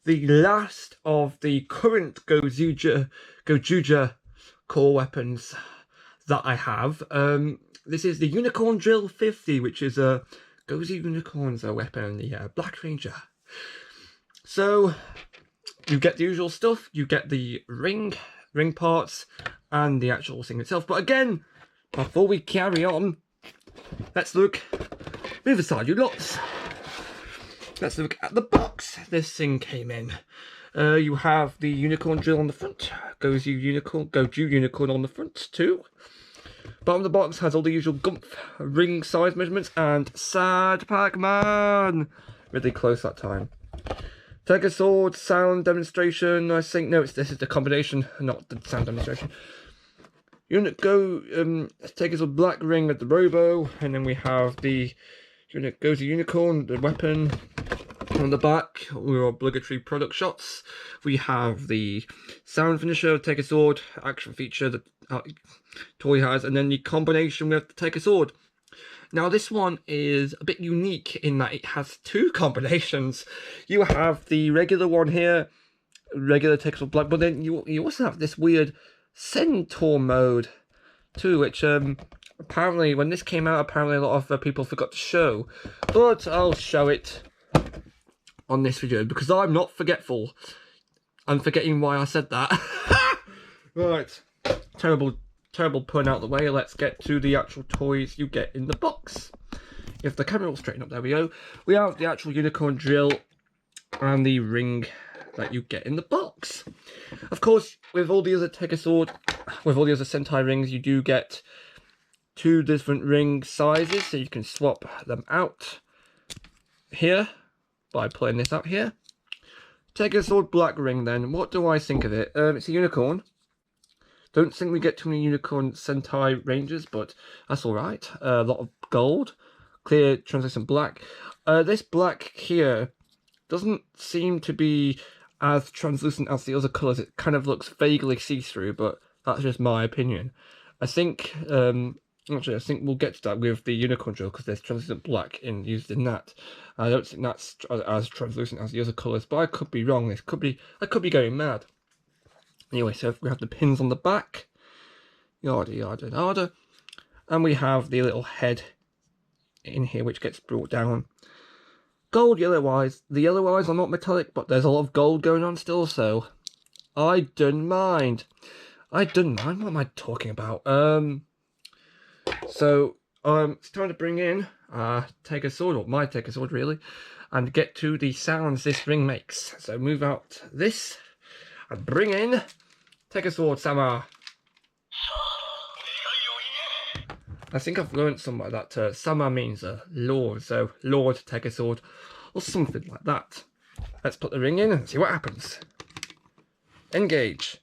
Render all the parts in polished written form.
the last of the current Gozyuger core weapons that I have. This is the Unicorn Drill 50, which is a Gozy Unicorn's weapon, the Black Ranger. So you get the usual stuff. You get the ring parts, and the actual thing itself. But again, before we carry on, let's look. Move aside, you lots. Let's look at the box this thing came in. You have the Unicorn Drill on the front, Gozy Unicorn on the front too. Bottom of the box has all the usual Gumph ring size measurements and Sad Pac-Man. Really close that time. Take a sword, sound demonstration. I think no, this is the combination, not the sound demonstration. Take a sword, black ring at the robo, and then we have the Gozy Unicorn, the weapon. On the back, your obligatory product shots. We have the sound finisher, take a sword, action feature that toy has, and then the combination with the take a sword. Now this one is a bit unique in that it has two combinations. You have the regular one here, regular take a sword black, but then you also have this weird centaur mode too, which apparently when this came out, apparently a lot of people forgot to show, but I'll show it on this video because I'm not forgetful. I'm forgetting why I said that. Right, terrible pun out the way. Let's get to the actual toys you get in the box. If the camera will straighten up, there we go. We have the actual Unicorn Drill and the ring that you get in the box. Of course, with all the other Take a Sword, with all the other Sentai rings, you do get two different ring sizes, so you can swap them out here by pulling this out here. Take a sword black ring then. What do I think of it? It's a unicorn. Don't think we get too many unicorn Sentai Rangers, but that's alright. A lot of gold. Clear translucent black. This black here doesn't seem to be as translucent as the other colours. It kind of looks vaguely see-through, but that's just my opinion. I think actually, I think we'll get to that with the Unicorn Drill because there's translucent black used in that. I don't think that's as translucent as the other colours, but I could be wrong. I could be going mad. Anyway, so we have the pins on the back, yada yada yada, and we have the little head in here which gets brought down. Gold yellow eyes. The yellow eyes are not metallic, but there's a lot of gold going on still, so I don't mind. What am I talking about? So it's time to bring in Take a Sword, or my Take a Sword really, and get to the sounds this ring makes. So move out this and bring in Take a Sword Sama. I think I've learned somewhere that Sama means Lord, so Lord Take a Sword, or something like that. Let's put the ring in and see what happens. Engage.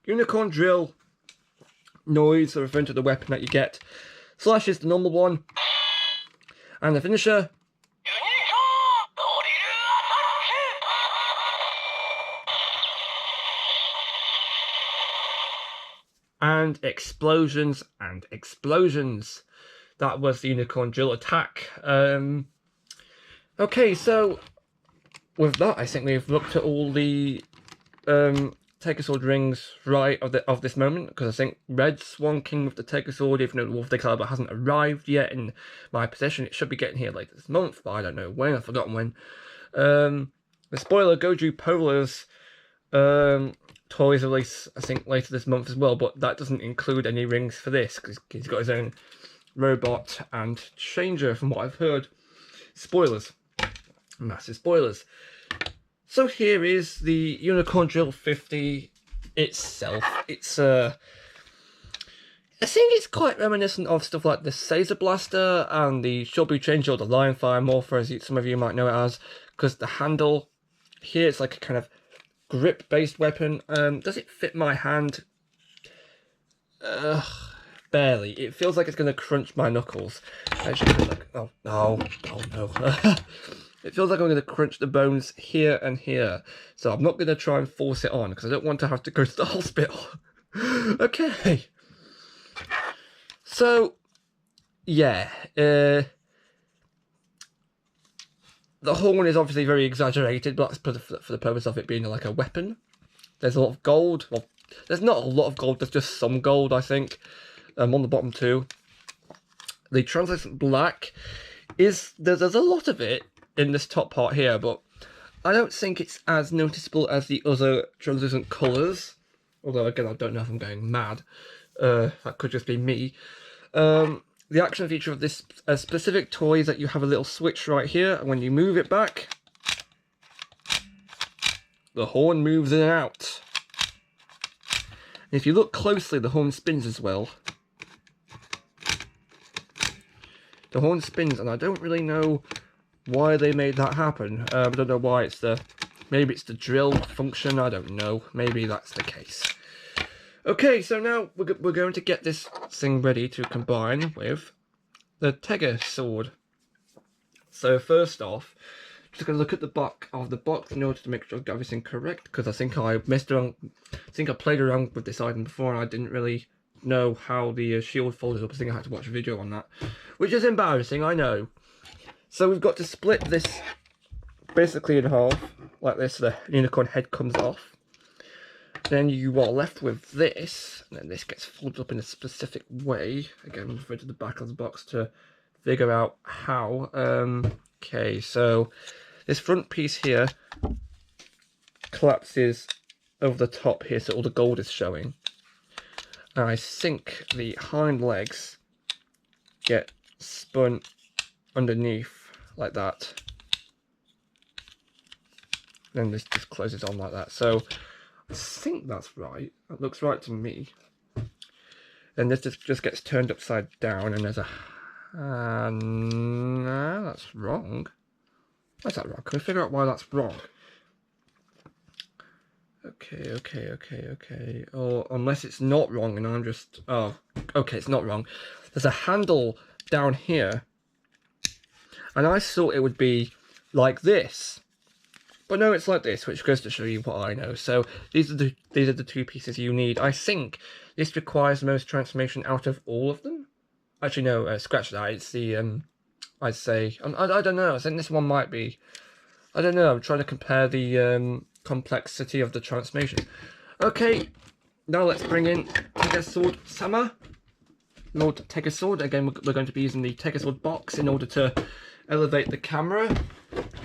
Unicorn Drill noise, so referring to the weapon that you get. Slash is the normal one. And the finisher. And explosions and explosions. That was the Unicorn Drill attack. Okay, so with that, I think we've looked at all the Take a Sword rings right of this moment, because I think Red Swan King with the Take a Sword, even though the Wolf Excalibur hasn't arrived yet in my possession. It should be getting here later this month, but I don't know when. I've forgotten when. The spoiler Goju Polar's toys release, I think, later this month as well, but that doesn't include any rings for this because he's got his own robot and changer, from what I've heard. Spoilers, massive spoilers. So here is the Unicorn Drill 50 itself. It's I think it's quite reminiscent of stuff like the Caesar Blaster and the Shobu Changer, or the Lion Fire Morpher, as some of you might know it as, because the handle here, it's like a kind of grip-based weapon. Does it fit my hand? Barely. It feels like it's going to crunch my knuckles. Actually, like, oh no. It feels like I'm going to crunch the bones here and here. So I'm not going to try and force it on, because I don't want to have to go to the hospital. Okay. So, yeah, the horn is obviously very exaggerated, but that's for the purpose of it being like a weapon. There's a lot of gold. Well, there's not a lot of gold, there's just some gold, I think, on the bottom too. The translucent black is, there's a lot of it in this top part here, but I don't think it's as noticeable as the other translucent colours. Although, again, I don't know if I'm going mad. That could just be me. The action feature of this specific toy is that you have a little switch right here, and when you move it back, the horn moves in and out. And if you look closely, the horn spins as well. The horn spins, and I don't really know why they made that happen. I don't know why it's the... Maybe it's the drill function, I don't know. Maybe that's the case. Okay, so now we're going to get this thing ready to combine with the Tega sword. So first off, just going to look at the back of the box in order to make sure I got everything correct, because I think I messed around. I think I played around with this item before and I didn't really know how the shield folded up. I think I had to watch a video on that, which is embarrassing, I know. So we've got to split this basically in half, like this. The unicorn head comes off. Then you are left with this, and then this gets folded up in a specific way. Again, I'm referring to the back of the box to figure out how. Okay, so this front piece here collapses over the top here, so all the gold is showing. And I think the hind legs get spun underneath like that. Then this just closes on like that. So I think that's right. That looks right to me. And this just gets turned upside down, and there's a... no, that's wrong. Why is that wrong? Can we figure out why that's wrong? Okay. Or unless it's not wrong and I'm just... Oh, okay, it's not wrong. There's a handle down here. And I thought it would be like this. But no, it's like this, which goes to show you what I know. So these are the two pieces you need. I think this requires the most transformation out of all of them. Actually, no, scratch that. It's the I'd say I don't know. I think this one might be. I don't know. I'm trying to compare the complexity of the transformation. Okay, now let's bring in Tega Sword Sama. Lord Tega Sword. Again, we're going to be using the Tega Sword box in order to elevate the camera.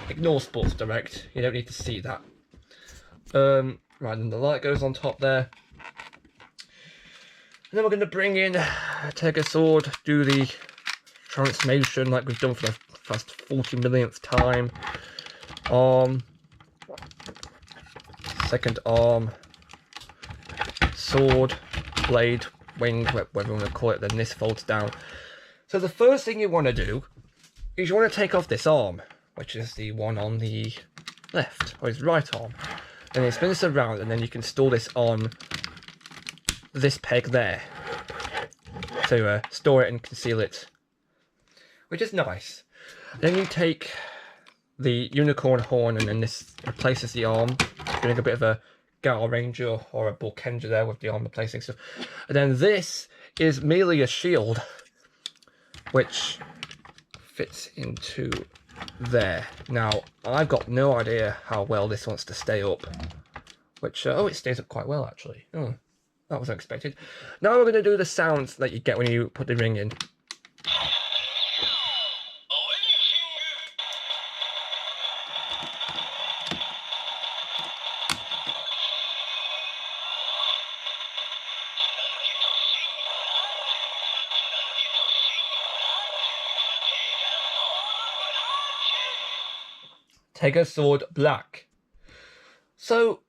Ignore Sports Direct, you don't need to see that. Right, then the light goes on top there. And then we're going to bring in Tega Sword, do the transformation like we've done for the first 40 millionth time. Arm, second arm, sword, blade, wing, whatever you want to call it, then this folds down. So the first thing you want to do is you want to take off this arm, which is the one on the left, or his right arm. And then spin this around, and then you can store this on this peg there. So store it and conceal it, which is nice. Then you take the unicorn horn, and then this replaces the arm, doing a bit of a Gal Ranger or a Bulkenja there with the arm replacing stuff. And then this is merely a shield, which fits into there. Now, I've got no idea how well this wants to stay up, which, oh, it stays up quite well, actually. Oh, that was unexpected. Now we're going to do the sounds that you get when you put the ring in. Tega Sword Black. So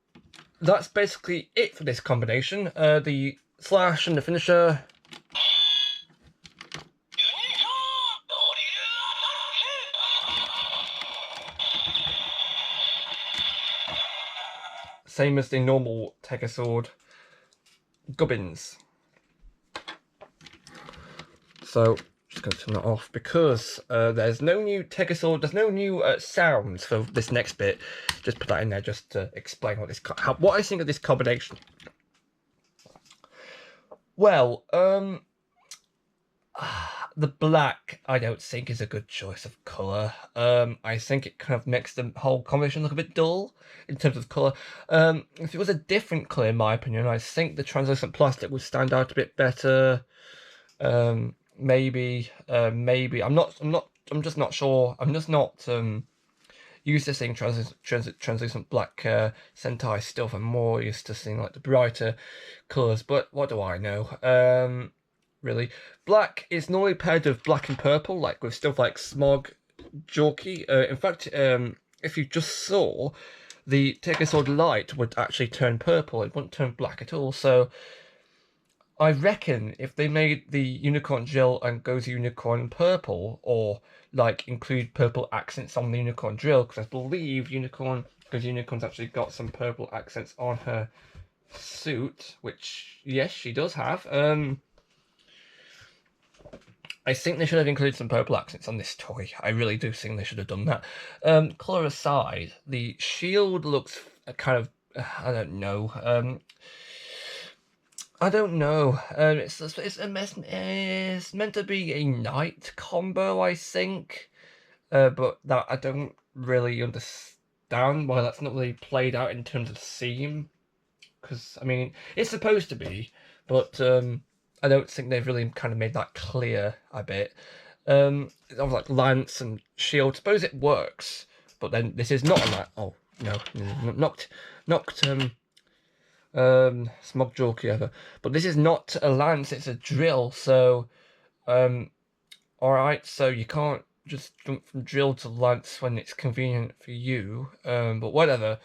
that's basically it for this combination. The slash and the finisher. Same as the normal Tega Sword gubbins. So just going to turn that off because there's no new Tega Sword, there's no new sounds for this next bit. Just put that in there just to explain what I think of this combination. Well, The black, I don't think, is a good choice of colour. I think it kind of makes the whole combination look a bit dull in terms of colour. If it was a different colour, in my opinion, I think the translucent plastic would stand out a bit better. Maybe. I'm just not sure. I'm just not used to seeing translucent black Sentai stuff. I'm more used to seeing like the brighter colours. But what do I know? Really, black is normally paired with black and purple, like with stuff like Smog, Jorky. In fact, if you just saw, the Tiger Sword Light would actually turn purple. It wouldn't turn black at all. So I reckon if they made the Unicorn Drill and Gozy Unicorn purple, or like include purple accents on the Unicorn Drill, because I believe Gozy Unicorn's actually got some purple accents on her suit, which yes, she does have. I think they should have included some purple accents on this toy. I really do think they should have done that. Colour aside, the shield looks kind of, I don't know. It's meant to be a knight combo, I think. But that I don't really understand why that's not really played out in terms of theme. Because, I mean, it's supposed to be, but I don't think they've really kind of made that clear a bit. It's like lance and shield. Suppose it works, but then this is not a lance. Oh no, knocked Smog Jorky over. But this is not a lance; it's a drill. So, all right. So you can't just jump from drill to lance when it's convenient for you. But whatever.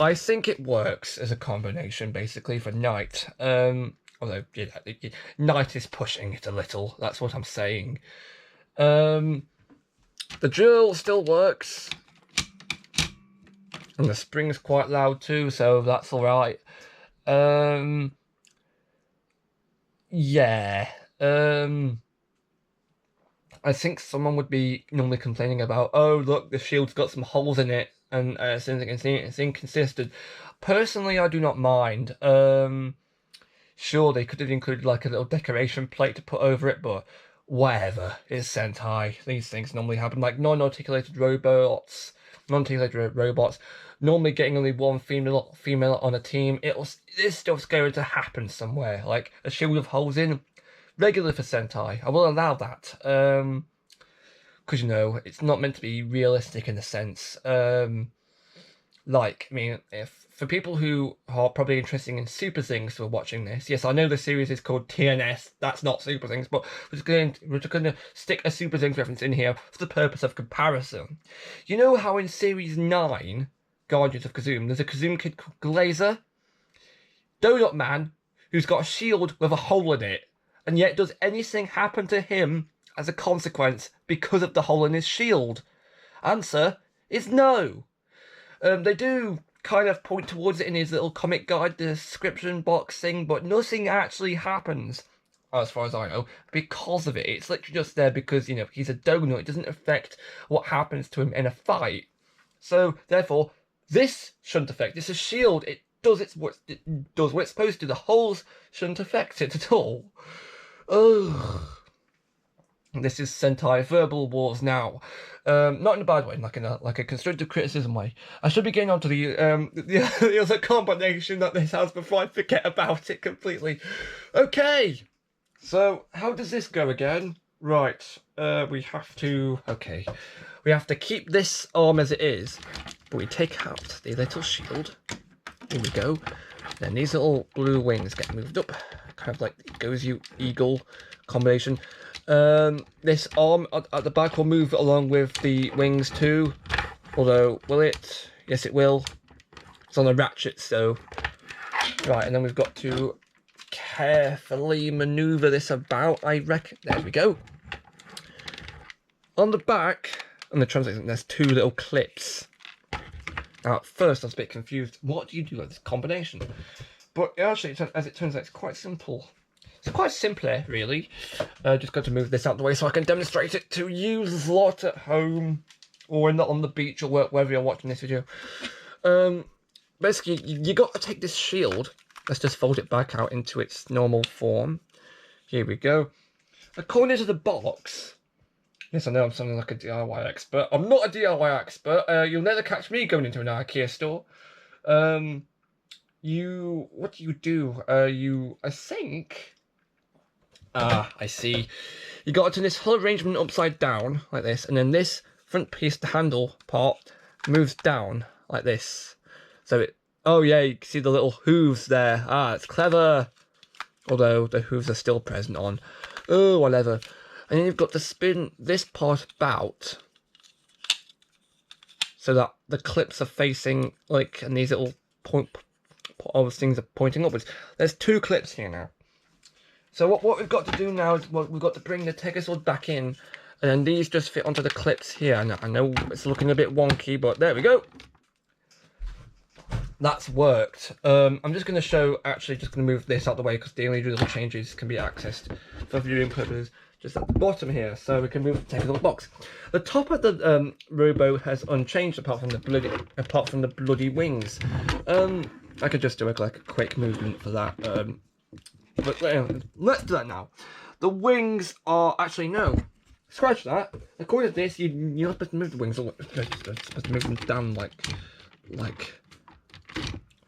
I think it works as a combination, basically, for Knight. Although, yeah, Knight is pushing it a little. That's what I'm saying. The drill still works. And the spring's quite loud too, so that's alright. Yeah. I think someone would be normally complaining about, oh, look, the shield's got some holes in it, and since it's inconsistent. Personally, I do not mind. Sure, they could have included like a little decoration plate to put over it, but whatever. It's Sentai. These things normally happen. Like non-articulated robots, normally getting only one female on a team. This stuff's going to happen somewhere. Like a shield with holes in, regular for Sentai. I will allow that. Because, you know, it's not meant to be realistic in a sense. Like, I mean, if for people who are probably interested in Super Things who are watching this, yes, I know the series is called TNS. That's not Super Things, but we're just going to stick a Super Things reference in here for the purpose of comparison. You know how in Series 9, Guardians of Kazum, there's a Kazum kid called Glazer? Donut Man, who's got a shield with a hole in it, and yet does anything happen to him as a consequence because of the hole in his shield? Answer is no. They do kind of point towards it in his little comic guide description box thing, but nothing actually happens, as far as I know, because of it. It's literally just there because, you know, he's a donut. It doesn't affect what happens to him in a fight. So, therefore, this shouldn't affect. It's a shield. It does what it's supposed to. The holes shouldn't affect it at all. Ugh. This is Sentai verbal wars now. Not in a bad way, like a constructive criticism way. I should be getting onto the other combination that this has before I forget about it completely. Okay, so how does this go again? Right, we have to keep this arm as it is, but we take out the little shield. Here we go. Then these little blue wings get moved up, kind of like the Gozyuger Eagle combination. This arm at the back will move along with the wings too. Although, will it? Yes, it will. It's on a ratchet, so. Right, and then we've got to carefully maneuver this about, I reckon. There we go. On the back, on the translation, there's two little clips. Now, at first, I was a bit confused. What do you do with this combination? But actually, as it turns out, it's quite simple. It's quite simpler, really. Just got to move this out of the way so I can demonstrate it to you lot at home, or on the beach, or wherever you're watching this video. Basically, you got to take this shield. Let's just fold it back out into its normal form. Here we go. according to the box, yes, I know I'm sounding like a DIY expert. I'm not a DIY expert. You'll never catch me going into an IKEA store. What do you do? I think. Ah, I see. You got to turn this whole arrangement upside down like this, and then this front piece, the handle part, moves down like this. So it. Oh yeah, you can see the little hooves there. Ah, it's clever. Although the hooves are still present on. Oh, whatever. And then you've got to spin this part about so that the clips are facing like, and these little all those things are pointing upwards. There's 2 clips here now. So what we've got to do now is we've got to bring the Tegasword back in, and then these just fit onto the clips here. And I know it's looking a bit wonky, but there we go. That's worked. I'm just going to show, actually just going to move this out of the way because the only little changes can be accessed for viewing purposes just at the bottom here, so we can move take a little box. The top of the robo has unchanged apart from the bloody wings. I could just do like a quick movement for that. But let's do that now. The wings are actually no. Scratch that. According to this, you're not supposed to move the wings. You're supposed to move them down like.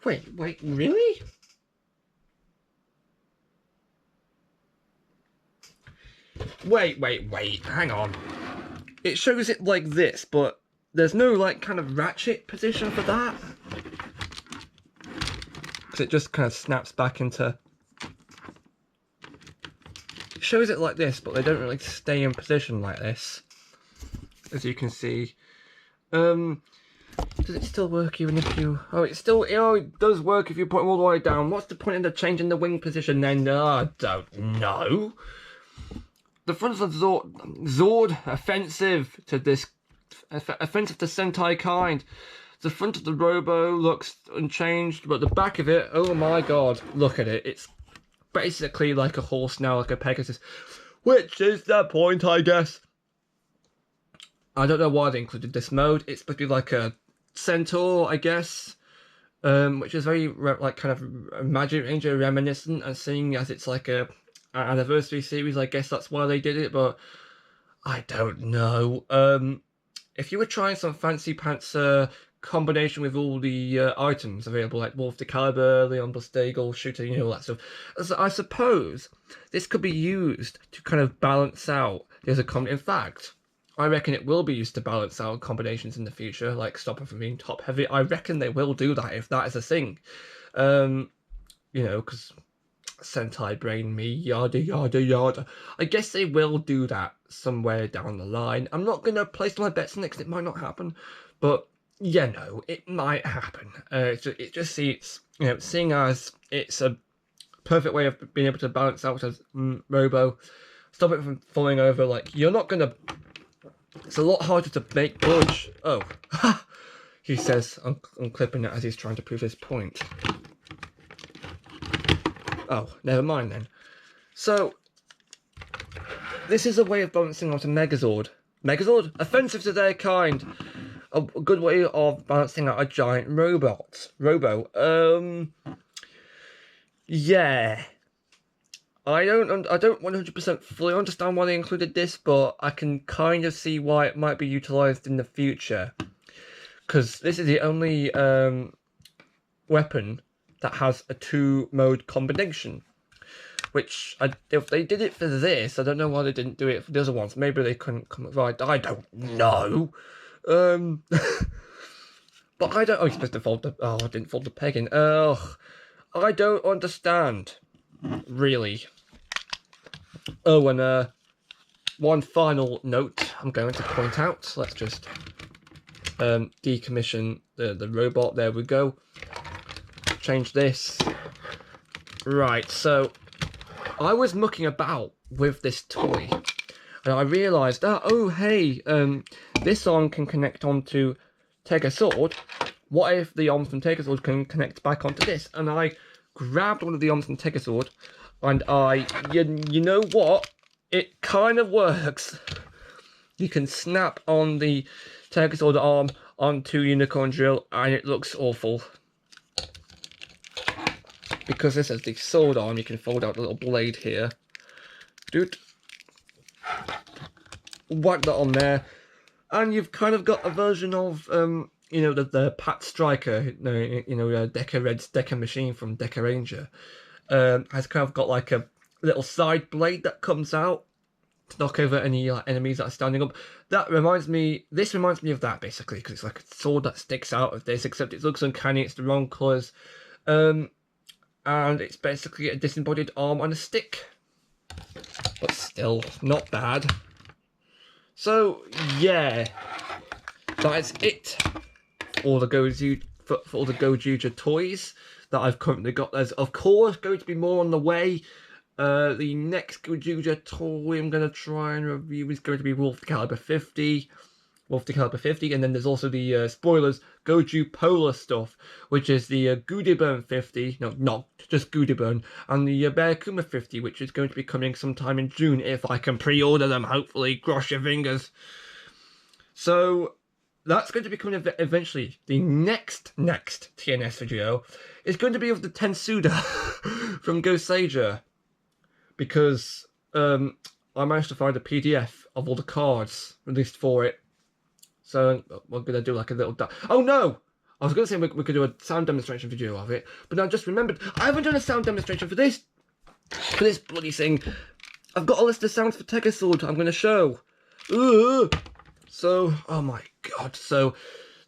Wait, really? Wait, hang on. It shows it like this, but there's no like kind of ratchet position for that. Because it just kind of snaps back into... It shows it like this, but they don't really stay in position like this. As you can see. Does it still work even if you... Oh, it does work if you put them all the way down. What's the point in the changing the wing position then? I don't know. The front of the Zord offensive to this... Offensive to Sentai kind. The front of the Robo looks unchanged, but the back of it, oh my god, look at it. It's basically like a horse now, like a Pegasus. Which is the point, I guess. I don't know why they included this mode. It's supposed to be like a centaur, I guess, which is very like kind of Magic Ranger reminiscent. And seeing as it's like an anniversary series, I guess that's why they did it. But I don't know. If you were trying some fancy pants combination with all the items available, like Wolf de Caliber, Leon Bustagel, Shooter, you know, all that stuff, I suppose this could be used to kind of balance out. There's a in fact. I reckon it will be used to balance out combinations in the future, like stop it from being top heavy. I reckon they will do that if that is a thing. You know, because Sentai brain me, yada yada yada. I guess they will do that somewhere down the line. I'm not going to place my bets on it because it might not happen. But, yeah, no, it might happen. It just seems, you know, seeing as it's a perfect way of being able to balance out as Robo, stop it from falling over, like, you're not going to... It's a lot harder to make budge. Oh, he says, I'm clipping it as he's trying to prove his point. Oh, never mind then. So, this is a way of balancing out a Megazord. Megazord? Offensive to their kind. A good way of balancing out a giant Robo. Yeah. I don't 100% fully understand why they included this, but I can kind of see why it might be utilised in the future. Because this is the only weapon that has a 2-mode combination. Which, if they did it for this, I don't know why they didn't do it for the other ones. Maybe they couldn't come right. I don't know. But I don't... Oh, you're supposed to fold the... Oh, I didn't fold the peg in. Ugh. I don't understand. Really. Oh, and one final note I'm going to point out. Let's just decommission the robot. There we go. Change this. Right, so I was mucking about with this toy and I realised that, oh hey, this arm can connect onto Tegasword. What if the arms from Tegasword can connect back onto this? And I grabbed one of the arms from Tegasword and you know what? It kind of works. You can snap on the Tegasword arm onto Unicorn Drill and it looks awful. Because this is the sword arm, you can fold out the little blade here. Dude. whack that on there, and you've kind of got a version of you know, the Pat Striker, Deca Red's Deca machine from Deca Ranger, has kind of got like a little side blade that comes out to knock over any enemies that are standing up. This reminds me of that, basically, because it's like a sword that sticks out of this, except it looks uncanny, it's the wrong colours, and it's basically a disembodied arm on a stick, but still not bad. So yeah, that is it for all the Gozyuger toys that I've currently got. There's of course going to be more on the way. The next Gozyuger toy I'm going to try and review is going to be Wolf Caliber 50. And then there's also the, spoilers, Goju Polar stuff, which is the Goodiburn 50, no, not just Goodiburn, and the Bearkuma 50, which is going to be coming sometime in June, if I can pre-order them, hopefully, cross your fingers. So, that's going to be coming eventually. The next TNS video is going to be of the Tensuda from Gozyuger, because I managed to find a PDF of all the cards released for it. So we're going to do like a little... Oh no! I was going to say we could do a sound demonstration video of it, but now I just remembered, I haven't done a sound demonstration for this bloody thing. I've got a list of sounds for Tegasword I'm going to show. So, oh my god. So,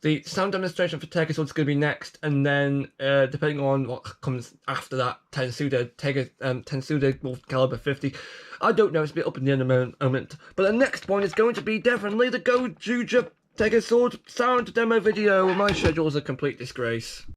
the sound demonstration for Tegasword is going to be next, and then, depending on what comes after that, Tensuda Wolf Caliber 50, I don't know, it's a bit up in the air at the moment, but the next one is going to be definitely the Gozyuger Tegasword sound demo video. My schedule is a complete disgrace.